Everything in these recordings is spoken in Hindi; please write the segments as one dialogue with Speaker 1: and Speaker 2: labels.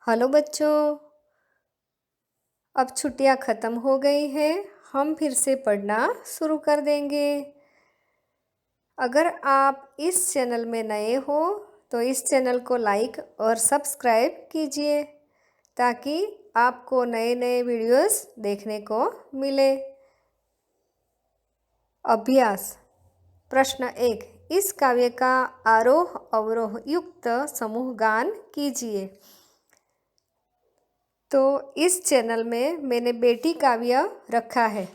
Speaker 1: हेलो बच्चों, अब छुट्टियां ख़त्म हो गई हैं। हम फिर से पढ़ना शुरू कर देंगे। अगर आप इस चैनल में नए हो तो इस चैनल को लाइक और सब्सक्राइब कीजिए ताकि आपको नए नए वीडियोस देखने को मिले। अभ्यास प्रश्न 1। इस काव्य का आरोह अवरोह युक्त समूह गान कीजिए। तो इस चैनल में मैंने बेटी काव्य रखा है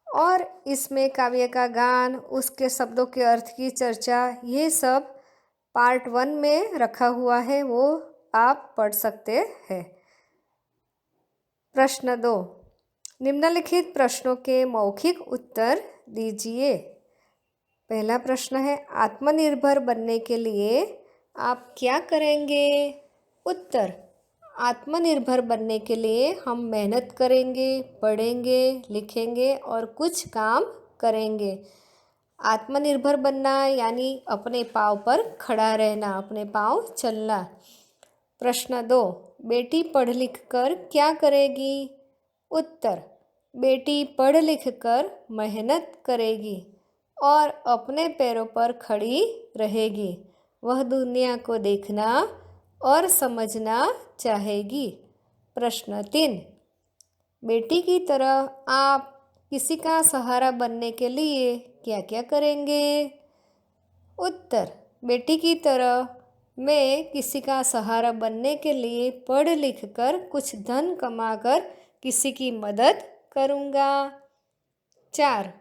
Speaker 1: और इसमें काव्य का गान, उसके शब्दों के अर्थ की चर्चा, ये सब पार्ट 1 में रखा हुआ है, वो आप पढ़ सकते हैं। प्रश्न 2। निम्नलिखित प्रश्नों के मौखिक उत्तर दीजिए। पहला प्रश्न है, आत्मनिर्भर बनने के लिए आप क्या करेंगे? उत्तर, आत्मनिर्भर बनने के लिए हम मेहनत करेंगे, पढ़ेंगे, लिखेंगे और कुछ काम करेंगे। आत्मनिर्भर बनना यानी अपने पाँव पर खड़ा रहना, अपने पाँव चलना। प्रश्न 2। बेटी पढ़ लिख कर क्या करेगी? उत्तर, बेटी पढ़ लिख कर मेहनत करेगी और अपने पैरों पर खड़ी रहेगी। वह दुनिया को देखना और समझना चाहेगी। प्रश्न 3। बेटी की तरह आप किसी का सहारा बनने के लिए क्या क्या करेंगे? उत्तर, बेटी की तरह मैं किसी का सहारा बनने के लिए पढ़ लिख कर कुछ धन कमाकर किसी की मदद करूँगा। 4।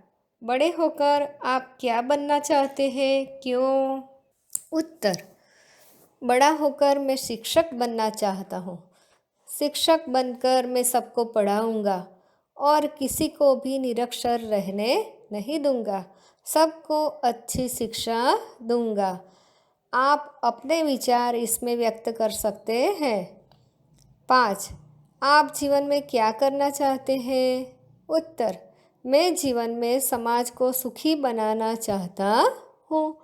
Speaker 1: बड़े होकर आप क्या बनना चाहते हैं? क्यों? उत्तर, बड़ा होकर मैं शिक्षक बनना चाहता हूँ। शिक्षक बनकर मैं सबको पढ़ाऊँगा और किसी को भी निरक्षर रहने नहीं दूँगा। सबको अच्छी शिक्षा दूँगा। आप अपने विचार इसमें व्यक्त कर सकते हैं। 5। आप जीवन में क्या करना चाहते हैं? उत्तर, मैं जीवन में समाज को सुखी बनाना चाहता हूँ।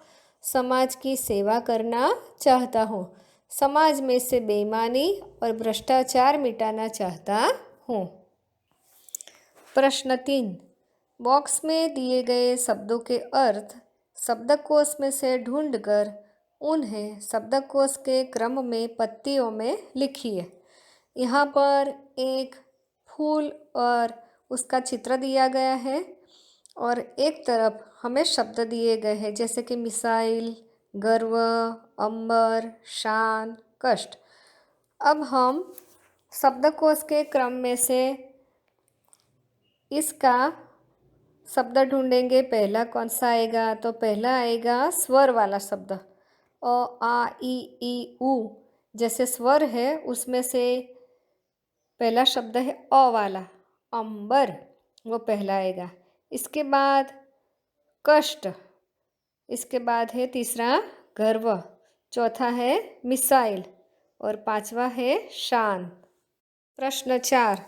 Speaker 1: समाज की सेवा करना चाहता हूँ। समाज में से बेईमानी और भ्रष्टाचार मिटाना चाहता हूँ। प्रश्न 3। बॉक्स में दिए गए शब्दों के अर्थ शब्दकोश में से ढूंढकर उन्हें शब्दकोश के क्रम में पत्तियों में लिखिए। यहाँ पर एक फूल और उसका चित्र दिया गया है और एक तरफ हमें शब्द दिए गए हैं जैसे कि मिसाइल, गर्व, अंबर, शान, कष्ट। अब हम शब्दकोश के क्रम में से इसका शब्द ढूंढेंगे। पहला कौन सा आएगा? तो पहला आएगा स्वर वाला शब्द, अ, आ, ई, उ जैसे स्वर है उसमें से पहला शब्द है अ वाला, अंबर, वो पहला आएगा। इसके बाद कष्ट, इसके बाद है तीसरा गर्व, चौथा है मिसाइल और पांचवा है शान। प्रश्न 4।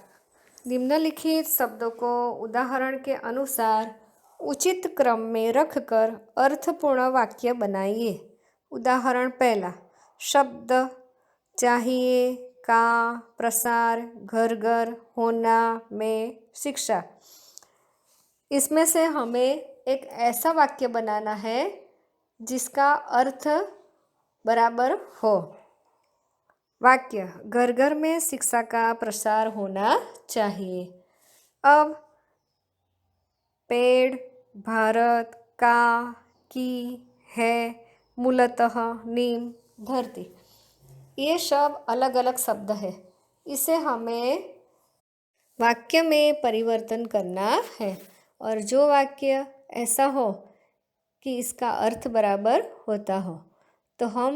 Speaker 1: निम्नलिखित शब्दों को उदाहरण के अनुसार उचित क्रम में रखकर अर्थपूर्ण वाक्य बनाइए। उदाहरण पहला, शब्द चाहिए, का, प्रसार, घर घर, होना, में, शिक्षा। इसमें से हमें एक ऐसा वाक्य बनाना है जिसका अर्थ बराबर हो। वाक्य, घर घर में शिक्षा का प्रसार होना चाहिए। अब पेड़, भारत, का, की, है, मूलतः, नीम, धरती, ये सब अलग अलग शब्द है। इसे हमें वाक्य में परिवर्तन करना है और जो वाक्य ऐसा हो कि इसका अर्थ बराबर होता हो तो हम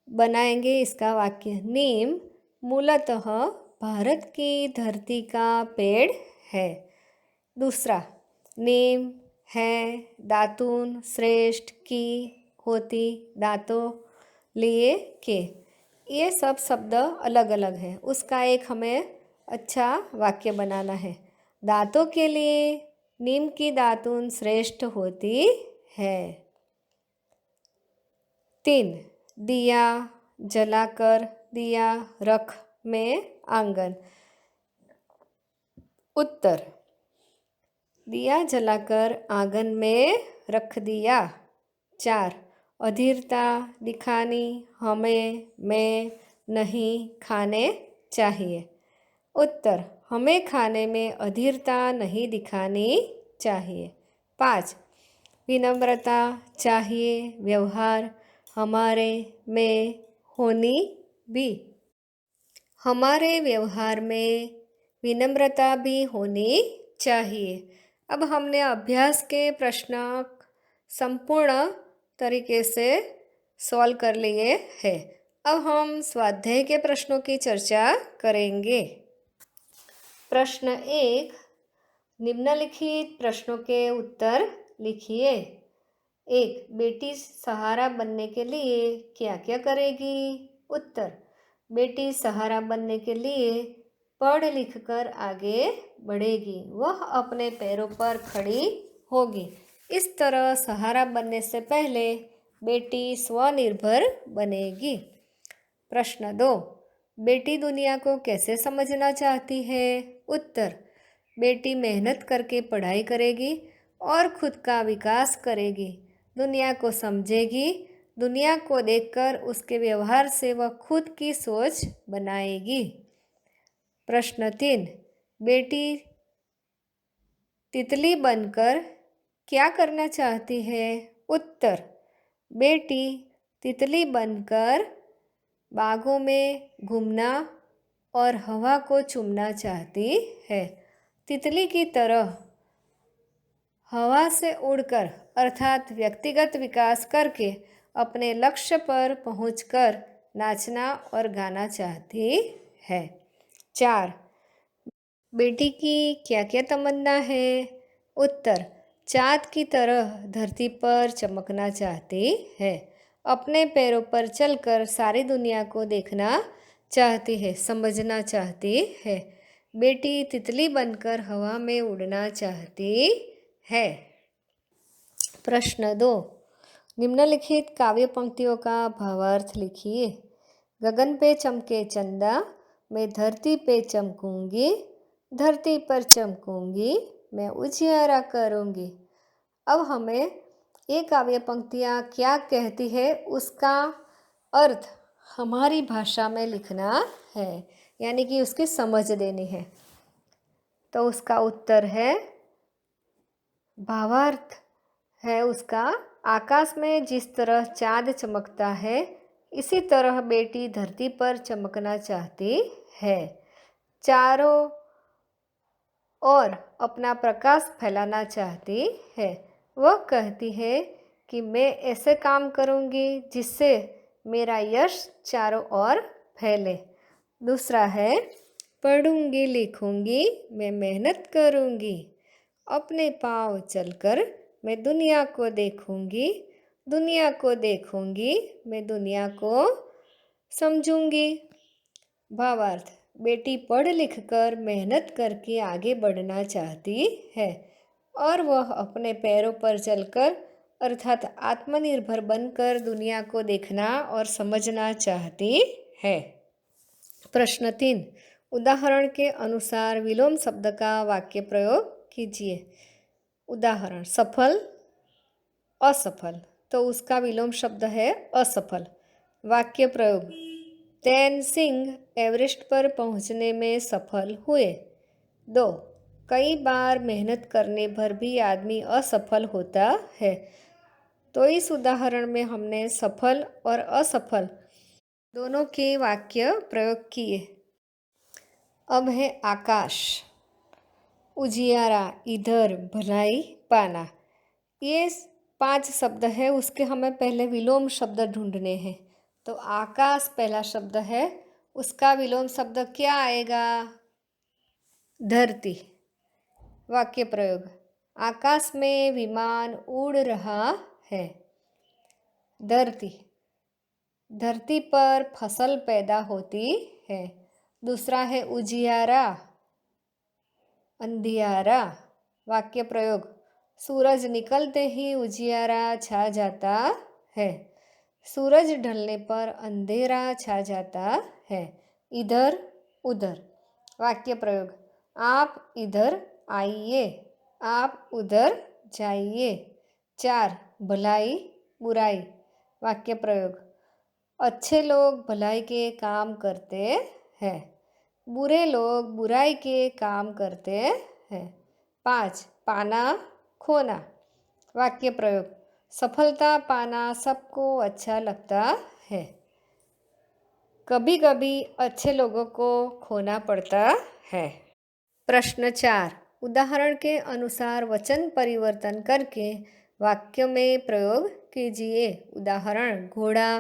Speaker 1: बनाएंगे इसका वाक्य। नीम मूलतः भारत की धरती का पेड़ है। दूसरा, नीम है, दातून, श्रेष्ठ, की, होती, दांतों, लिए, के, ये सब शब्द अलग अलग हैं। उसका एक हमें अच्छा वाक्य बनाना है। दांतों के लिए नीम की दातून श्रेष्ठ होती है। 3। दिया जलाकर, दिया रख में आंगन। उत्तर, दिया जलाकर आंगन में रख दिया। 4, अधीरता दिखानी हमें में नहीं खाने चाहिए। उत्तर, हमें खाने में अधीरता नहीं दिखानी चाहिए। 5, विनम्रता चाहिए व्यवहार हमारे में होनी भी। हमारे व्यवहार में विनम्रता भी होनी चाहिए। अब हमने अभ्यास के प्रश्न संपूर्ण तरीके से सॉल्व कर लिए हैं। अब हम स्वाध्याय के प्रश्नों की चर्चा करेंगे। प्रश्न 1, निम्नलिखित प्रश्नों के उत्तर लिखिए। 1, बेटी सहारा बनने के लिए क्या क्या करेगी? उत्तर, बेटी सहारा बनने के लिए पढ़ लिख कर आगे बढ़ेगी। वह अपने पैरों पर खड़ी होगी। इस तरह सहारा बनने से पहले बेटी स्वनिर्भर बनेगी। प्रश्न 2, बेटी दुनिया को कैसे समझना चाहती है? उत्तर, बेटी मेहनत करके पढ़ाई करेगी और खुद का विकास करेगी। दुनिया को समझेगी। दुनिया को देखकर उसके व्यवहार से वह खुद की सोच बनाएगी। प्रश्न 3, बेटी तितली बनकर क्या करना चाहती है? उत्तर, बेटी तितली बनकर बागों में घूमना और हवा को चूमना चाहती है। तितली की तरह हवा से उड़कर अर्थात व्यक्तिगत विकास करके अपने लक्ष्य पर पहुंचकर नाचना और गाना चाहती है। 4, बेटी की क्या क्या तमन्ना है? उत्तर, चाँद की तरह धरती पर चमकना चाहती है। अपने पैरों पर चलकर सारी दुनिया को देखना चाहती है, समझना चाहती है। बेटी तितली बनकर हवा में उड़ना चाहती है। प्रश्न 2, निम्नलिखित काव्य पंक्तियों का भावार्थ लिखिए। गगन पे चमके चंदा, मैं धरती पे चमकूंगी, धरती पर चमकूंगी, मैं उजियारा करूंगी। अब हमें ये काव्य पंक्तियाँ क्या कहती है उसका अर्थ हमारी भाषा में लिखना है, यानी कि उसकी समझ देनी है। तो उसका उत्तर है, भावार्थ है उसका, आकाश में जिस तरह चाँद चमकता है इसी तरह बेटी धरती पर चमकना चाहती है। चारों ओर अपना प्रकाश फैलाना चाहती है। वह कहती है कि मैं ऐसे काम करूंगी जिससे मेरा यश चारों ओर फैले। दूसरा है, पढ़ूंगी लिखूंगी मैं मेहनत करूंगी, अपने पाँव चलकर मैं दुनिया को देखूंगी, दुनिया को देखूंगी मैं दुनिया को समझूंगी। भावार्थ, बेटी पढ़ लिख कर मेहनत करके आगे बढ़ना चाहती है और वह अपने पैरों पर चलकर अर्थात आत्मनिर्भर बनकर दुनिया को देखना और समझना चाहती है। प्रश्न 3, उदाहरण के अनुसार विलोम शब्द का वाक्य प्रयोग कीजिए। उदाहरण, सफल असफल, तो उसका विलोम शब्द है असफल। वाक्य प्रयोग, तैन सिंह एवरेस्ट पर पहुंचने में सफल हुए। 2, कई बार मेहनत करने पर भी आदमी असफल होता है। तो इस उदाहरण में हमने सफल और असफल दोनों के वाक्य प्रयोग किए। अब है आकाश, उजियारा, इधर, भलाई, पाना। ये 5 शब्द है, उसके हमें पहले विलोम शब्द ढूंढने हैं। तो आकाश पहला शब्द है, उसका विलोम शब्द क्या आएगा? धरती। वाक्य प्रयोग, आकाश में विमान उड़ रहा है। धरती, धरती पर फसल पैदा होती है। दूसरा है उजियारा, अंधियारा। वाक्य प्रयोग, सूरज निकलते ही उजियारा छा जाता है, सूरज ढलने पर अंधेरा छा जाता है। इधर उधर। वाक्य प्रयोग, आप इधर आइए, आप उधर जाइए। 4, भलाई बुराई। वाक्य प्रयोग, अच्छे लोग भलाई के काम करते हैं, बुरे लोग बुराई के काम करते हैं। 5, पाना खोना। वाक्य प्रयोग, सफलता पाना सबको अच्छा लगता है, कभी कभी अच्छे लोगों को खोना पड़ता है। प्रश्न 4, उदाहरण के अनुसार वचन परिवर्तन करके वाक्य में प्रयोग कीजिए। उदाहरण, घोड़ा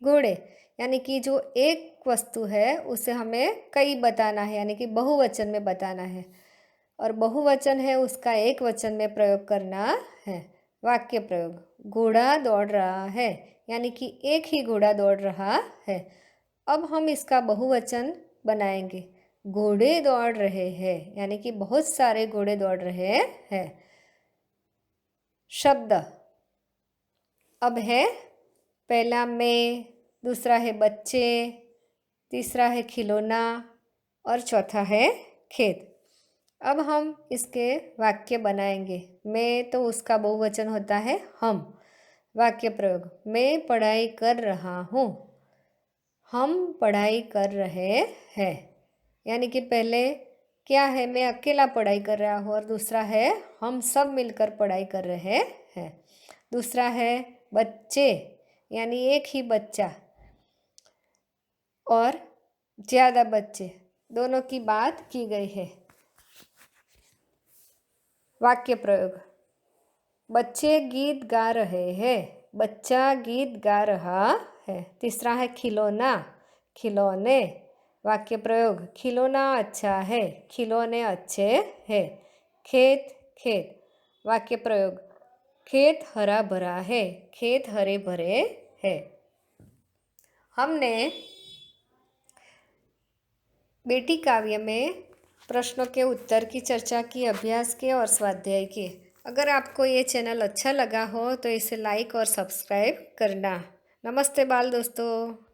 Speaker 1: घोड़े, यानी कि जो एक वस्तु है उसे हमें कई बताना है, यानी कि बहुवचन में बताना है, और बहुवचन है उसका एक वचन में प्रयोग करना है। वाक्य प्रयोग, घोड़ा दौड़ रहा है, यानी कि एक ही घोड़ा दौड़ रहा है। अब हम इसका बहुवचन बनाएंगे, घोड़े दौड़ रहे हैं, यानी कि बहुत सारे घोड़े दौड़ रहे हैं। शब्द अब है, पहला मैं, दूसरा है बच्चे, तीसरा है खिलौना और चौथा है खेत। अब हम इसके वाक्य बनाएंगे। मैं तो उसका बहुवचन होता है हम। वाक्य प्रयोग, मैं पढ़ाई कर रहा हूँ, हम पढ़ाई कर रहे हैं, यानी कि पहले क्या है, मैं अकेला पढ़ाई कर रहा हूँ, और दूसरा है हम सब मिलकर पढ़ाई कर रहे हैं। दूसरा है बच्चे, यानी एक ही बच्चा और ज़्यादा बच्चे, दोनों की बात की गई है। वाक्य प्रयोग, बच्चे गीत गा रहे हैं, बच्चा गीत गा रहा है। तीसरा है खिलौना, खिलौने। वाक्य प्रयोग, खिलौना अच्छा है, खिलौने अच्छे हैं। खेत खेत। वाक्य प्रयोग, खेत हरा भरा है, खेत हरे भरे है। हमने बेटी काव्य में प्रश्नों के उत्तर की चर्चा की, अभ्यास के और स्वाध्याय के। अगर आपको ये चैनल अच्छा लगा हो तो इसे लाइक और सब्सक्राइब करना। नमस्ते बाल दोस्तों।